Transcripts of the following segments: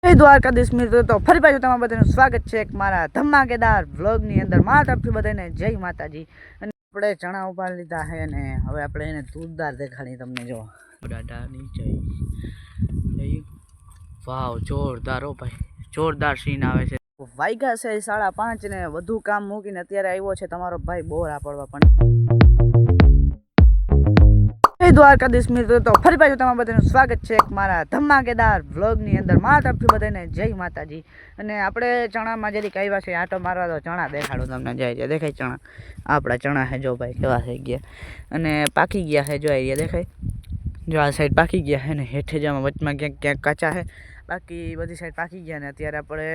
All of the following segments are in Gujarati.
જય દ્વારકાધીશ મિત્રો, તો ફરી પાછું તમારા બધાનું સ્વાગત છે એક મારા ધમાકેદાર વ્લોગની અંદર. મારા તરફથી બધાને જય માતાજી. અને આપણે ચણા ઉપાડી લીધા છે અને હવે આપણે એને તુરદાર દેખાડી તમને. જો દાદાની જય. વાવ, જોરદાર હો ભાઈ, જોરદાર સીન આવે છે. વાગ્યા છે 5:30 ને વધુ કામ મૂકીને અત્યારે આવ્યો છે તમારો ભાઈ બોરા પડવા. પણ જય દ્વારકાધીશ મિત્રો, તો ફરી પાછું તમારા બધાનું સ્વાગત છે એક મારા ધમાકેદાર વ્લોગની અંદર. મારા તરફથી બધાને જય માતાજી. અને આપણે ચણામાં જરીક આવ્યા છે આટો મારવા, તો ચણા દેખાડું તમને. જાય દેખાય ચણા, આપણા ચણા છે જો ભાઈ કેવા થઈ ગયા અને પાકી ગયા છે. જો એ દેખાય, જો આ સાઈડ પાકી ગયા છે ને હેઠે જવામાં વચમાં ક્યાંક ક્યાંક કાચા છે, બાકી બધી સાઈડ પાકી ગયા. ને અત્યારે આપણે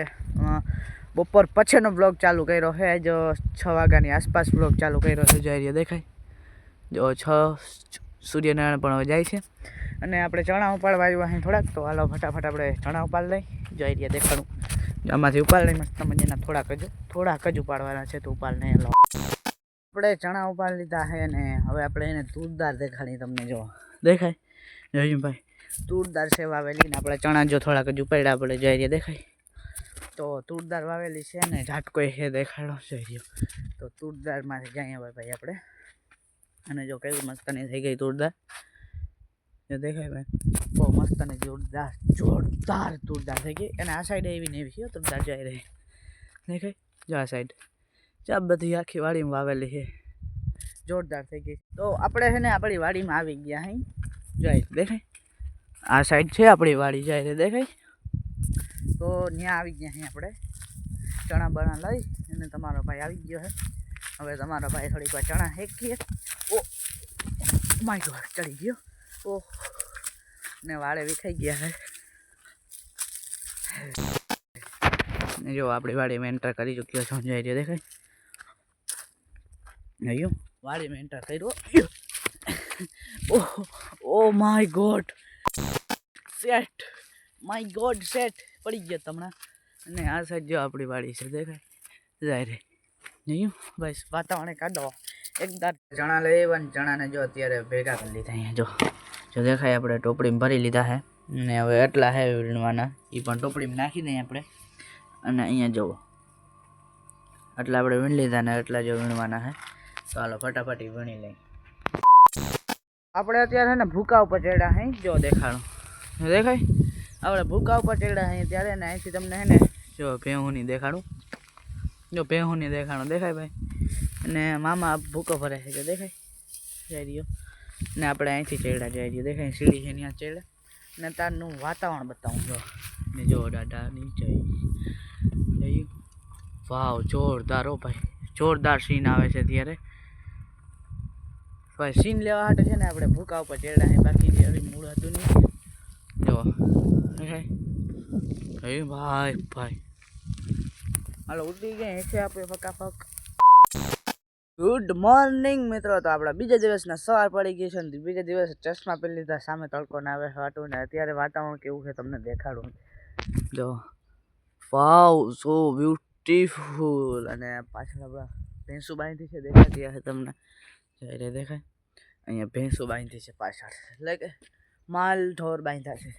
બપોર પછીનો બ્લોગ ચાલુ કર્યો છે. જો 6 વાગ્યાની આસપાસ બ્લોગ ચાલુ કર્યો છે. જો એ દેખાય, જો 6 સૂર્યનારાયણ પણ હવે જાય છે. અને આપણે ચણા ઉપાડવા આવ્યા અહીં થોડાક, તો હાલો ફટાફટ આપણે ચણા ઉપાડ લઈ. જોઈ રહ્યા દેખાડું, આમાંથી ઉપાડ લઈ મસ્ત મજાના. થોડાક જ ઉપાડવાના છે, તો ઉપાડ નહીં. હાલો આપણે ચણા ઉપાડી લીધા છે અને હવે આપણે એને તુરદાર દેખાડી તમને. જો દેખાય, જોયું ભાઈ, તુરદાર છે વાવેલી. ને આપણે ચણા જો થોડાક જ ઉપાડ્યા આપણે. જોઈ રહ્યા દેખાય, તો તુરદાર વાવેલી છે ને ઝાટકો છે દેખાડો. જોઈ રહ્યો, તો તુરદારમાંથી જાય હવે ભાઈ આપણે. અને જો કેવી મસ્તની થઈ ગઈ તુરદાર, જો દેખાય ભાઈ, બહુ મસ્તની જોરદાર તુરદાર થઈ ગઈ. અને આ સાઈડ એવી ને એવી તુરદાર જઈ રહી દેખાય. જો આ સાઈડ ચા બધી આખી વાડીમાં વાવેલી છે, જોરદાર થઈ ગઈ. તો આપણે છે ને આપણી વાડીમાં આવી ગયા અહીં. જાય દેખાય, આ સાઈડ છે આપણી વાડી. જાય દેખાય, તો ત્યાં આવી ગયા અહીં આપણે. ચણા બણા લઈ અને તમારો ભાઈ આવી ગયો છે. હવે તમારો ભાઈ થોડીક વાર ચણા હેકીએ. ઓ માય ગોડ, ચડી ગયો. ઓહ, ને વાળે વિખાઈ ગયા છે. જો આપણી વાડીમાં એન્ટર કરી ચૂક્યો છો. જઈ રહ્યો દેખાય, જોયું વાડીમાં એન્ટર કર્યો. Oh oh my God, set, my God set પડી ગયો તમને. અને આ સાઈડ જો આપણી વાડી છે દેખાય. જાય રે જોયું ભાઈ, વાતાવરણ કાઢો એકદમ. ચણા લઈ આવ્યા ને ચણાને જો અત્યારે ભેગા કરી લીધા. અહીંયા જો દેખાય, આપણે ટોપડીમાં ભરી લીધા છે. ને હવે એટલા છે વીણવાના, એ પણ ટોપડીમાં નાખી દઈએ આપણે. અને અહીંયા જુઓ, એટલા આપણે વીણી લીધા ને એટલા જો વીણવાના છે. તો હાલો ફટાફટ વીણી લઈ. આપણે અત્યારે ને ભૂકા ઉપર ચડ્યા હે. જો દેખાડો, દેખાય, આપણે ભૂકા ઉપર ચડ્યા હે ત્યારે ને અહીંથી તમને હે ને જો ભેહુંની દેખાડું. જો ભેહુંની દેખાડું દેખાય ભાઈ. અને મામા ભૂકો ભરે છે, જો દેખાય. જઈ રહ્યો ને આપણે અહીંથી ચડ્યા. જઈ રહ્યો દેખાય, સીડી છે ત્યાં ચડ્યા. ને તારનું વાતાવરણ બતાવું જો. ને જો દાદાની જય. વાવ, જોરદાર હો ભાઈ, જોરદાર સીન આવે છે અત્યારે ભાઈ. સીન લેવા માટે છે ને આપણે ભૂકા ઉપર ચડ્યા છે, બાકી જે હવે મૂળ હતું નહીં. જો ભાઈ ભાઈ, હાલો ઉડી ગયા છે આપણે ફકાફક. ગુડ મોર્નિંગ મિત્રો, તો આપણા બીજા દિવસના સવાર પડી ગઈ છે ને બીજા દિવસે ચશ્મા પહેરી લીધા. સામે તડકો ના આવે હાટું ને અત્યારે વાતાવરણ કેવું છે તમને દેખાડું. જો વાવ, સો બ્યુટીફુલ. અને પાછળ આપણા ભેંસું બાંધી છે, દેખાતી હશે તમને. જયારે દેખાય, અહીંયા ભેંસું બાંધી છે પાછળ, એટલે કે માલ ઢોર બાંધ્યા છે.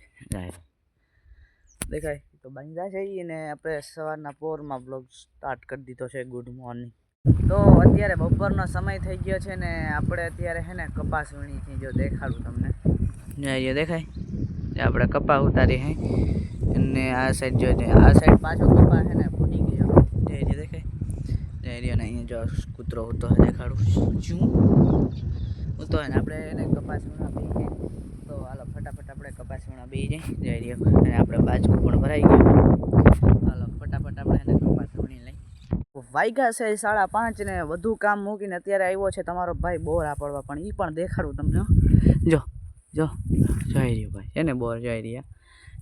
દેખાય તો બાંધ્યા છે. અને આપણે સવારના પોરમાં બ્લોગ સ્ટાર્ટ કરી દીધો છે. Good morning. તો અત્યારે બપોરનો સમય થઈ ગયો છે ને આપણે અત્યારે છે ને કપાસ વીણી છે. જો દેખાડું તમને. જઈએ દેખાય, આપણે કપા ઉતારી હે. અને આ સાઈડ જો છે, આ સાઈડ પાછો કપા છે ને ફૂટી ગયો. જઈએ દેખાય, જઈ રહ્યો ને અહીંયા જો કૂતરો ઉતો દેખાડું શું ઉતો ને આપણે એને કપાસ વીણા બી જાય. તો હાલો ફટાફટ આપણે કપાસ વીણા બી જાય. જઈ રહ્યો અને આપણે બાજુ પણ ભરાઈ ગયો. હાલો ફટાફટ આપણે એને કપાસ વીણી લઈ. વાગ્યા છે 5:30 ને વધુ કામ મૂકીને અત્યારે આવ્યો છે તમારો ભાઈ બોરા પડવા. પણ એ પણ દેખાડું તમને. જો જો જઈ રહ્યો ભાઈ, એને બોર જઈ રહ્યા.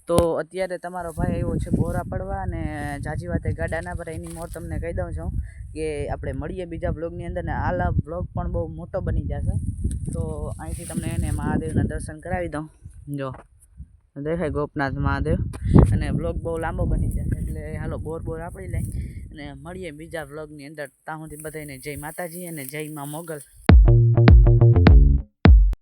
તો અત્યારે તમારો ભાઈ આવ્યો છે બોરા પડવા. અને જાજી વાતે ગાડા ના ભરાય એની મોર તમને કહી દઉં છું કે આપણે મળીએ બીજા બ્લોગની અંદર. ને આ બ્લોગ પણ બહુ મોટો બની જશે. તો અહીંથી તમને એને મહાદેવના દર્શન કરાવી દઉં. જો દેખાય ગોપનાથ મહાદેવ. અને બ્લોગ બહુ લાંબો બની જશે, એટલે હાલો બોર આપણી લઈ અને મળીએ બીજા બ્લોગની અંદર. ત્યાં સુધી બધાને જય માતાજી અને જય માં મોગલ.